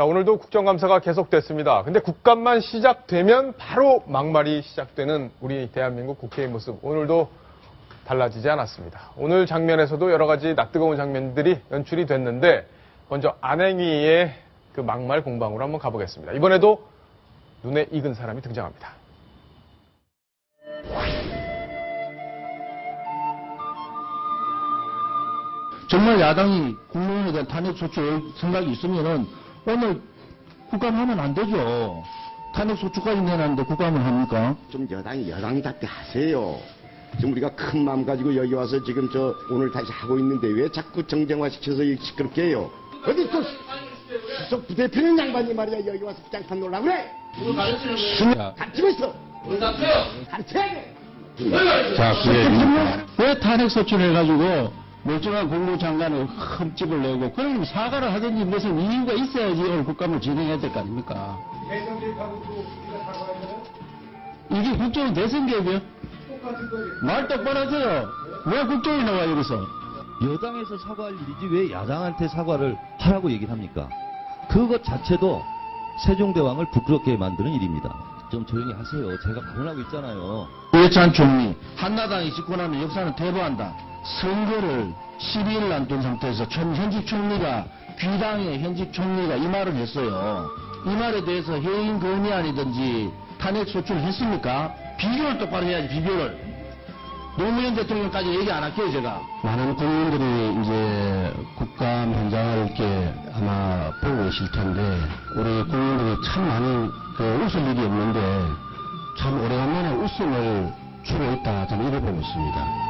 자, 오늘도 국정감사가 계속됐습니다. 근데 국감만 시작되면 바로 막말이 시작되는 우리 대한민국 국회의 모습, 오늘도 달라지지 않았습니다. 오늘 장면에서도 여러 가지 낯뜨거운 장면들이 연출이 됐는데, 먼저 안행위의 그 막말 공방으로 한번 가보겠습니다. 이번에도 눈에 익은 사람이 등장합니다. 정말 야당이 국민에 대한 탄핵 소추할 생각이 있으면은 오늘 국감하면 안 되죠. 탄핵 소추까지 내놨는데 국감을 합니까? 좀 여당이답게 하세요. 지금 우리가 큰 마음 가지고 여기 와서 지금 오늘 다시 하고 있는데 왜 자꾸 정쟁화 시켜서 시끄럽게 해요? 어디 또 수석 부대표는 양반이 말이야 여기 와서 부장판 놀라고 그래? 가르치고 있어. 가르쳐야 돼. 자, 왜 탄핵 소추를 해가지고 멀쩡한 국무장관을 흠집을 내고, 그러면 사과를 하든지 무슨 이유가 있어야지 오늘 국감을 진행해야 될 거 아닙니까? 이게 국정원 대선개혁이요? 말 똑바로 하세요. 왜 국정원이 나와 여기서? 여당에서 사과할 일이지 왜 야당한테 사과를 하라고 얘기를 합니까? 그것 자체도 세종대왕을 부끄럽게 만드는 일입니다. 좀 조용히 하세요. 제가 발언하고 있잖아요. 이해찬 총리, 한나당이 집권 하면 역사는 대보한다. 선거를 12일 안둔 상태에서 현직 총리가, 귀당의 현직 총리가 이 말을 했어요. 이 말에 대해서 해임 건의안이든지 탄핵 소추를 했습니까? 비교를 똑바로 해야지, 비교를. 노무현 대통령까지 얘기 안 할게요, 제가. 많은 국민들이 이제 국감 현장을 이렇게 아마 보고 계실 텐데, 우리 국민들이 참 많이 웃을 일이 없는데, 참 오래간만에 웃음을 주고 있다, 저는 이렇게 보고 있습니다.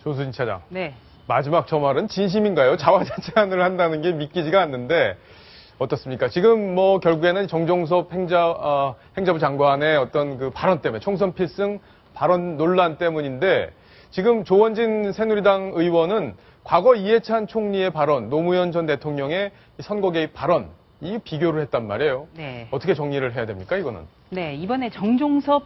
조수진 차장. 네. 마지막 저 말은 진심인가요? 자화자찬을 한다는 게 믿기지가 않는데 어떻습니까? 지금 뭐 결국에는 정종섭 행자부 장관의 어떤 그 발언 때문에, 총선 필승 발언 논란 때문인데, 지금 조원진 새누리당 의원은 과거 이해찬 총리의 발언, 노무현 전 대통령의 선거 개입 발언, 이 비교를 했단 말이에요. 네. 어떻게 정리를 해야 됩니까, 이거는? 네, 이번에 정종섭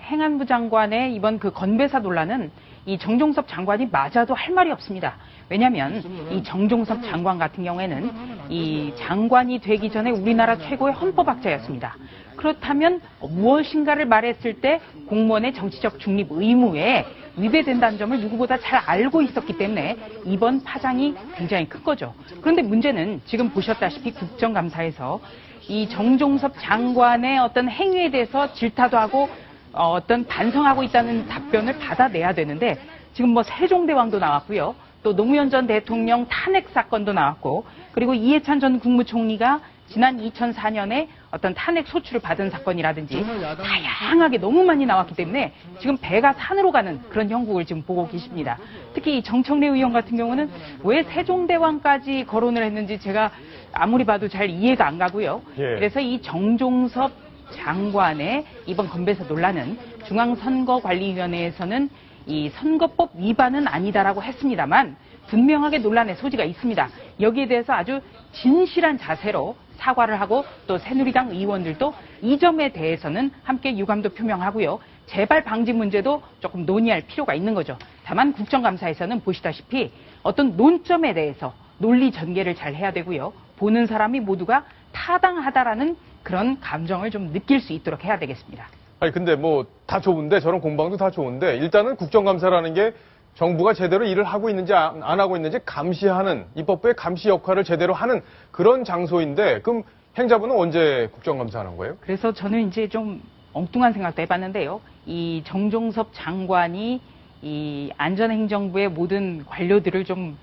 행안부 장관의 이번 그 건배사 논란은 이 정종섭 장관이 맞아도 할 말이 없습니다. 왜냐하면 이 정종섭 장관 같은 경우에는 이 장관이 되기 전에 우리나라 최고의 헌법학자였습니다. 그렇다면 무엇인가를 말했을 때 공무원의 정치적 중립 의무에 위배된다는 점을 누구보다 잘 알고 있었기 때문에 이번 파장이 굉장히 큰 거죠. 그런데 문제는 지금 보셨다시피 국정감사에서 이 정종섭 장관의 어떤 행위에 대해서 질타도 하고 어떤 반성하고 있다는 답변을 받아내야 되는데, 지금 뭐 세종대왕도 나왔고요. 또 노무현 전 대통령 탄핵 사건도 나왔고, 그리고 이해찬 전 국무총리가 지난 2004년에 어떤 탄핵 소추를 받은 사건이라든지 다양하게 너무 많이 나왔기 때문에 지금 배가 산으로 가는 그런 형국을 지금 보고 계십니다. 특히 이 정청래 의원 같은 경우는 왜 세종대왕까지 거론을 했는지 제가 아무리 봐도 잘 이해가 안 가고요. 예. 그래서 이 정종섭 장관의 이번 건배사 논란은 중앙선거관리위원회에서는 이 선거법 위반은 아니다라고 했습니다만 분명하게 논란의 소지가 있습니다. 여기에 대해서 아주 진실한 자세로 사과를 하고, 또 새누리당 의원들도 이 점에 대해서는 함께 유감도 표명하고요. 재발 방지 문제도 조금 논의할 필요가 있는 거죠. 다만 국정감사에서는 보시다시피 어떤 논점에 대해서 논리 전개를 잘 해야 되고요. 보는 사람이 모두가 타당하다라는 그런 감정을 좀 느낄 수 있도록 해야 되겠습니다. 아니 근데 뭐 다 좋은데, 저런 공방도 다 좋은데, 일단은 국정감사라는 게 정부가 제대로 일을 하고 있는지 안 하고 있는지 감시하는, 입법부의 감시 역할을 제대로 하는 그런 장소인데, 그럼 행자부는 언제 국정감사하는 거예요? 그래서 저는 이제 좀 엉뚱한 생각도 해봤는데요. 이 정종섭 장관이 이 안전행정부의 모든 관료들을 좀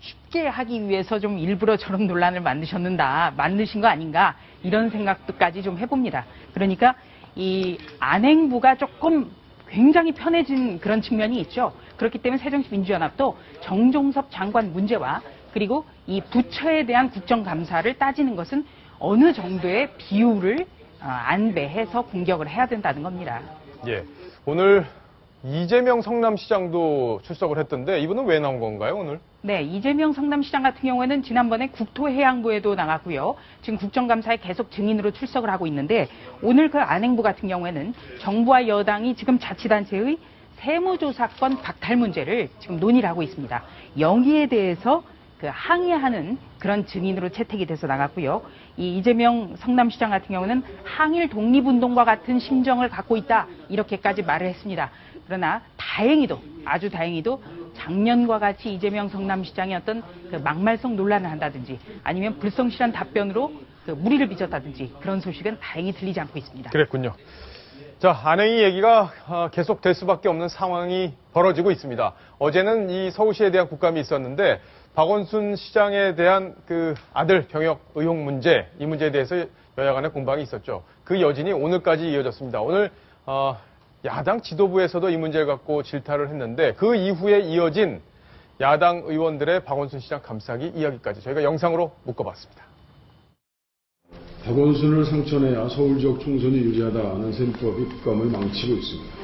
쉽게 하기 위해서 좀 일부러 저런 논란을 만드신 거 아닌가, 이런 생각도까지 좀 해봅니다. 그러니까 이 안행부가 조금 굉장히 편해진 그런 측면이 있죠. 그렇기 때문에 새정치민주연합도 정종섭 장관 문제와 그리고 이 부처에 대한 국정감사를 따지는 것은 어느 정도의 비율을 안배해서 공격을 해야 된다는 겁니다. 예. 오늘 이재명 성남시장도 출석을 했던데, 이분은 왜 나온 건가요, 오늘? 네, 이재명 성남시장 같은 경우에는 지난번에 국토해양부에도 나갔고요. 지금 국정감사에 계속 증인으로 출석을 하고 있는데, 오늘 그 안행부 같은 경우에는 정부와 여당이 지금 자치단체의 세무조사권 박탈 문제를 지금 논의를 하고 있습니다. 여기에 대해서 그 항의하는 그런 증인으로 채택이 돼서 나갔고요. 이 이재명 성남시장 같은 경우는 항일 독립운동과 같은 심정을 갖고 있다 이렇게까지 말을 했습니다. 그러나 다행히도 아주 다행히도 작년과 같이 이재명 성남시장이 어떤 그 막말성 논란을 한다든지 아니면 불성실한 답변으로 그 무리를 빚었다든지 그런 소식은 다행히 들리지 않고 있습니다. 그랬군요. 자, 안행이 얘기가 계속될 수밖에 없는 상황이 벌어지고 있습니다. 어제는 이 서울시에 대한 국감이 있었는데 박원순 시장에 대한 그 아들 병역 의혹 문제, 이 문제에 대해서 여야 간의 공방이 있었죠. 그 여진이 오늘까지 이어졌습니다. 오늘 야당 지도부에서도 이 문제를 갖고 질타를 했는데 그 이후에 이어진 야당 의원들의 박원순 시장 감싸기 이야기까지 저희가 영상으로 묶어봤습니다. 박원순을 상처내야 서울 지역 총선이 유리하다는 셈법이 국감을 망치고 있습니다.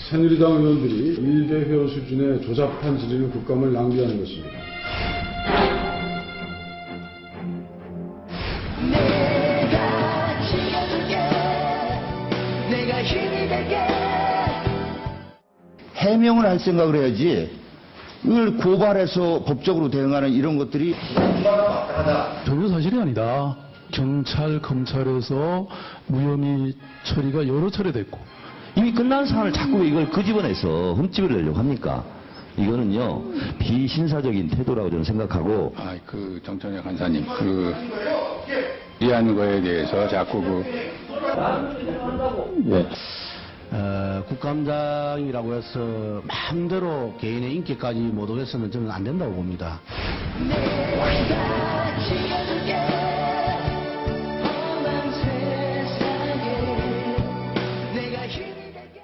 새누리당 의원들이 일개 회원 수준의 조잡한 질의는 국감을 낭비하는 것입니다. 내가 지켜줄게 내가 힘이 될게 해명을 할 생각을 해야지 이걸 고발해서 법적으로 대응하는 이런 것들이 전혀 사실이 아니다. 경찰, 검찰에서 무혐의 처리가 여러 차례 됐고 이미 끝난 사안을 자꾸 이걸 끄집어내서 흠집을 내려고 합니까? 이거는요, 비신사적인 태도라고 저는 생각하고. 그 정천혁 간사님, 이해하는 거에 대해서 자꾸 국감장이라고 해서 마음대로 개인의 인기까지 못 오겠으면 저는 안 된다고 봅니다. 내가 지켜줄게 험한 세상에 내가 힘이 될게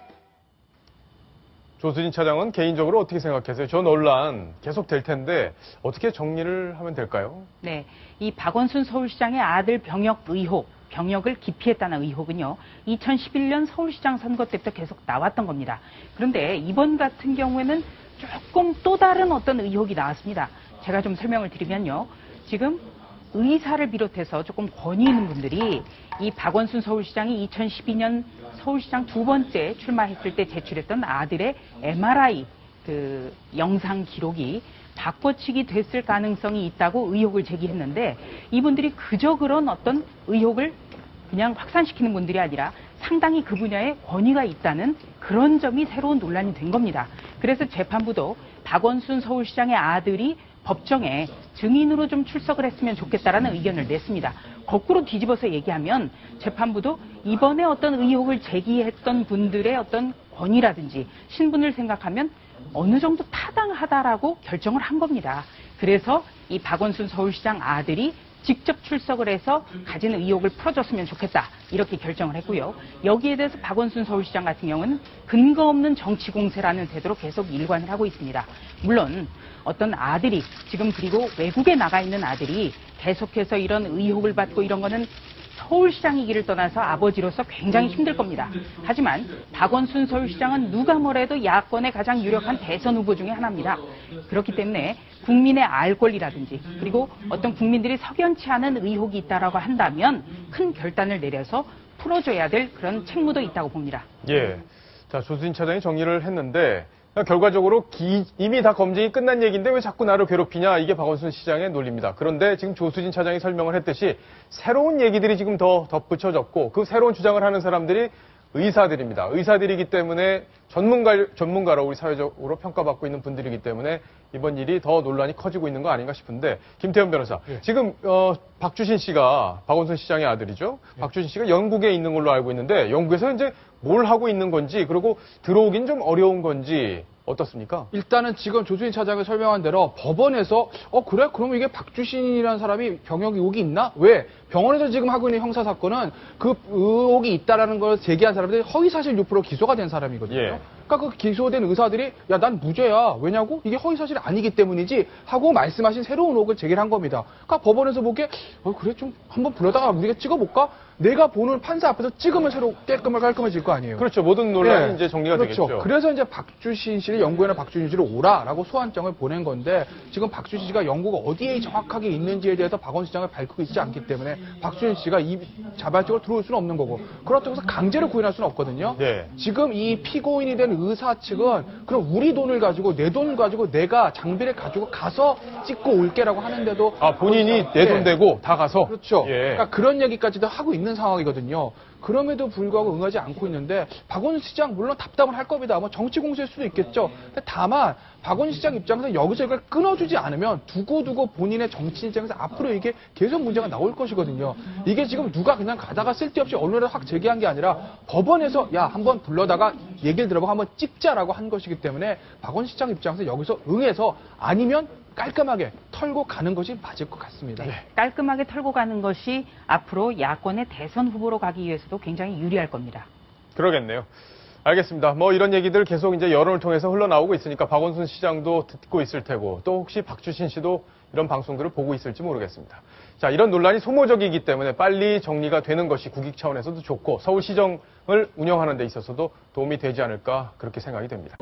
조수진 차장은 개인적으로 어떻게 생각하세요? 저 논란 계속 될 텐데 어떻게 정리를 하면 될까요? 네, 이 박원순 서울시장의 아들 병역 의혹, 병역을 기피했다는 의혹은요, 2011년 서울시장 선거 때부터 계속 나왔던 겁니다. 그런데 이번 같은 경우에는 조금 또 다른 어떤 의혹이 나왔습니다. 제가 좀 설명을 드리면요, 지금 의사를 비롯해서 조금 권위 있는 분들이 이 박원순 서울시장이 2012년 서울시장 두 번째 출마했을 때 제출했던 아들의 MRI 그 영상 기록이 바꿔치기 됐을 가능성이 있다고 의혹을 제기했는데 이분들이 그저 그런 어떤 의혹을 그냥 확산시키는 분들이 아니라 상당히 그 분야에 권위가 있다는 그런 점이 새로운 논란이 된 겁니다. 그래서 재판부도 박원순 서울시장의 아들이 법정에 증인으로 좀 출석을 했으면 좋겠다라는 의견을 냈습니다. 거꾸로 뒤집어서 얘기하면 재판부도 이번에 어떤 의혹을 제기했던 분들의 어떤 권위라든지 신분을 생각하면 어느 정도 타당하다라고 결정을 한 겁니다. 그래서 이 박원순 서울시장 아들이 직접 출석을 해서 가진 의혹을 풀어줬으면 좋겠다 이렇게 결정을 했고요. 여기에 대해서 박원순 서울시장 같은 경우는 근거 없는 정치 공세라는 태도로 계속 일관을 하고 있습니다. 물론 어떤 아들이 지금 그리고 외국에 나가 있는 아들이 계속해서 이런 의혹을 받고 이런 거는 서울시장이기를 떠나서 아버지로서 굉장히 힘들 겁니다. 하지만 박원순 서울시장은 누가 뭐래도 야권의 가장 유력한 대선 후보 중에 하나입니다. 그렇기 때문에 국민의 알 권리라든지 그리고 어떤 국민들이 석연치 않은 의혹이 있다라고 한다면 큰 결단을 내려서 풀어줘야 될 그런 책무도 있다고 봅니다. 예. 자, 조수진 차장이 정리를 했는데 결과적으로 이미 다 검증이 끝난 얘기인데 왜 자꾸 나를 괴롭히냐 이게 박원순 시장의 논리입니다. 그런데 지금 조수진 차장이 설명을 했듯이 새로운 얘기들이 지금 더 덧붙여졌고 그 새로운 주장을 하는 사람들이 의사들입니다. 의사들이기 때문에 전문가로 우리 사회적으로 평가받고 있는 분들이기 때문에 이번 일이 더 논란이 커지고 있는 거 아닌가 싶은데 김태현 변호사, 지금 박주신 씨가 박원순 시장의 아들이죠. 박주신 씨가 영국에 있는 걸로 알고 있는데 영국에서 이제 뭘 하고 있는 건지 그리고 들어오긴 좀 어려운 건지 어떻습니까? 일단은 지금 조수진 차장이 설명한 대로 법원에서 그래? 그럼 이게 박주신이라는 사람이 병역 의혹이 있나? 왜? 병원에서 지금 하고 있는 형사 사건은 그 의혹이 있다라는 걸 제기한 사람들이 허위사실 유포로 기소가 된 사람이거든요. 예. 그러니까 그 기소된 의사들이 야, 난 무죄야. 왜냐고? 이게 허위사실이 아니기 때문이지 하고 말씀하신 새로운 의혹을 제기를 한 겁니다. 그러니까 법원에서 보기에 그래 좀 한번 불러다가 우리가 찍어볼까? 내가 보는 판사 앞에서 찍으면 새로 깔끔해질 거 아니에요. 그렇죠. 모든 논란이 네. 이제 정리가 그렇죠. 되겠죠. 그래서 이제 박주신 씨를 영국에는 박주신 씨를 오라라고 소환장을 보낸 건데 지금 박주신 씨가 영국 어디에 정확하게 있는지에 대해서 박원순 시장을 밝히고 있지 않기 때문에 박주신 씨가 이 자발적으로 들어올 수는 없는 거고 그렇다고 해서 강제로 구인할 수는 없거든요. 네. 지금 이 피고인이 된 의사 측은 그럼 우리 돈을 가지고 내 돈을 가지고 내가 장비를 가지고 가서 찍고 올게라고 하는데도 본인이 내 돈 대고 다 가서 그렇죠. 예. 그러니까 그런 얘기까지도 하고 있는 상황이거든요. 그럼에도 불구하고 응하지 않고 있는데 박원순 시장 물론 답답은 할 겁니다. 뭐 정치 공세일 수도 있겠죠. 근데 다만 박원순 시장 입장에서 여기서 이걸 끊어주지 않으면 두고두고 본인의 정치 입장에서 앞으로 이게 계속 문제가 나올 것이거든요. 이게 지금 누가 그냥 가다가 쓸데없이 언론에 확 제기한 게 아니라 법원에서 야 한번 불러다가 얘기를 들어보고 한번 찍자라고 한 것이기 때문에 박원순 시장 입장에서 여기서 응해서 아니면 깔끔하게 털고 가는 것이 맞을 것 같습니다. 깔끔하게 털고 가는 것이 앞으로 야권의 대선 후보로 가기 위해서도 굉장히 유리할 겁니다. 그러겠네요. 알겠습니다. 뭐 이런 얘기들 계속 이제 여론을 통해서 흘러나오고 있으니까 박원순 시장도 듣고 있을 테고 또 혹시 박주신 씨도 이런 방송들을 보고 있을지 모르겠습니다. 자, 이런 논란이 소모적이기 때문에 빨리 정리가 되는 것이 국익 차원에서도 좋고 서울시정을 운영하는 데 있어서도 도움이 되지 않을까 그렇게 생각이 됩니다.